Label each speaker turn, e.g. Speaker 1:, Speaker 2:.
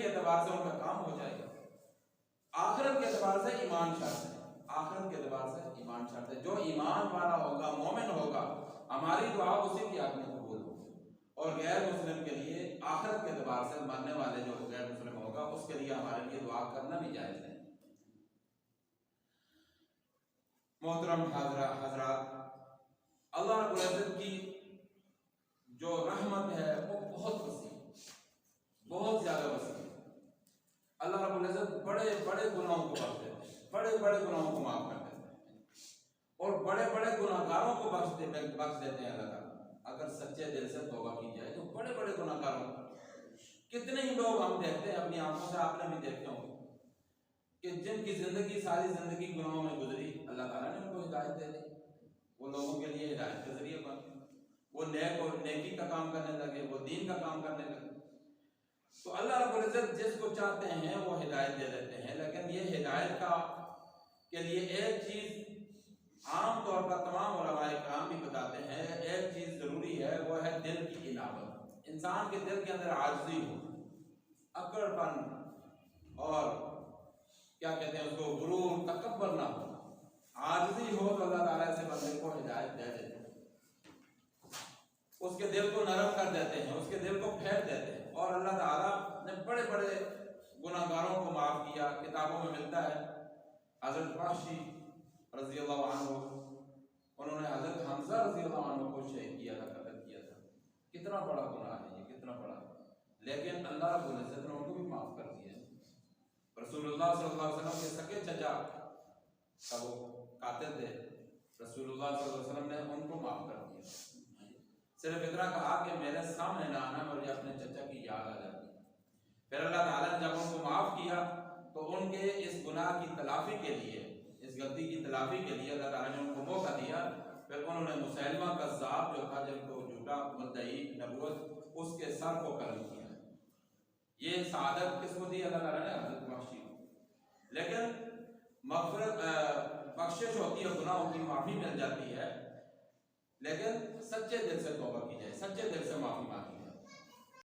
Speaker 1: के एतबार से उनका काम हो जाएगा। आखिरत के एतबार से ईमान शर्त है, आखिरत के एतबार से ईमान शर्त है। जो ईमान वाला होगा, मोमिन होगा, हमारी दुआ उसी की आग में कबूल होगी। और गैर मुस्लिम के लिए आखिरत के एतबार से मरने वाले जो गैर मुस्लिम होगा उसके लिए हमारे लिए दुआ करना भी जायज़ है। मोहतरम हजरात, अल्लाह रब्बुल इज्जत की जो रहमत है वो बहुत वसी, बहुत ज़्यादा वसी है। अल्लाह रब्बुल इज्जत बड़े बड़े गुनाहों को बख्श देते हैं, बड़े बड़े गुनाहों को माफ़ कर देते हैं, और बड़े बड़े गुनाहगारों को बख्श देते हैं अल्लाह ताला। अगर सच्चे दिल से तौबा की जाए तो बड़े बड़े गुनाहगारों को, कितने ही लोग हम देखते हैं अपनी आंखों से, आपने भी देखते होंगे कि जिनकी ज़िंदगी सारी ज़िंदगी गुनाहों में गुजरी, अल्लाह ताला ने उनको हिदायत दे दी, वो लोगों के लिए हिदायत के ज़रिए बन, वो नेक और नेकी का काम करने लगे, वो दीन का काम करने लगे। तो अल्लाह रब्बुल इज्जत जिसको चाहते हैं वो हिदायत दे देते हैं। लेकिन ये हिदायत का के लिए एक चीज़ आम तौर पर तमाम उलमाए किराम भी बताते हैं, एक चीज़ ज़रूरी है, वो है दिल की इनाबत। इंसान के दिल के अंदर आजिज़ी हो, अकड़पन और क्या कहते हैं उसको, गुरूर, तकब्बर ना हो, आजिज़ी हो तो अल्लाह ताला से बंदे को हिदायत दे देते हैं, उसके दिल को नरम कर देते हैं, उसके दिल को फेर देते हैं। और अल्लाह ताला ने बड़े बड़े गुनाहगारों को माफ़ किया। किताबों में मिलता है हज़रत वाशी रज़ी अल्लाह अन्हु, उन्होंने हज़रत हमज़ा रज़ी अल्लाह अन्हु को शहीद किया था, कत्ल किया था। कितना बड़ा गुनाह है ये, कितना बड़ा, लेकिन अल्लाह रब्बुल इज्जत ने उनको भी माफ़ कर दिया। रसूलुल्लाह सल्लल्लाहु अलैहि वसल्लम के सगे चचा का वो कातिल थे, रसूलुल्लाह सल्लल्लाहु अलैहि वसल्लम ने उनको माफ़ कर दिया। सिर्फ इतना कहा कि मेरे सामने ना आना, मुझे अपने चचा की याद आ जाती। फिर अल्लाह ताला ने जब उनको माफ़ किया तो उनके इस गुनाह की तलाफ़ी के लिए, इस गलती की तलाफ़ी के लिए अल्लाह ताला ने उनको मौका दिया। फिर उन्होंने मुसैलमा कज़्ज़ाब जो था, जिनको झूठा मुद्दई नबूवत, उसके सर को कत्ल किया। ये सआदत किसको दी? अल्लाह ताला ने हज़रत वाशी को। लेकिन मग़फ़िरत, बख्शिश होती है, गुनाहों की माफ़ी मिल जाती है, लेकिन सच्चे दिल से तौबा की जाए, सच्चे दिल से माफ़ी मांगी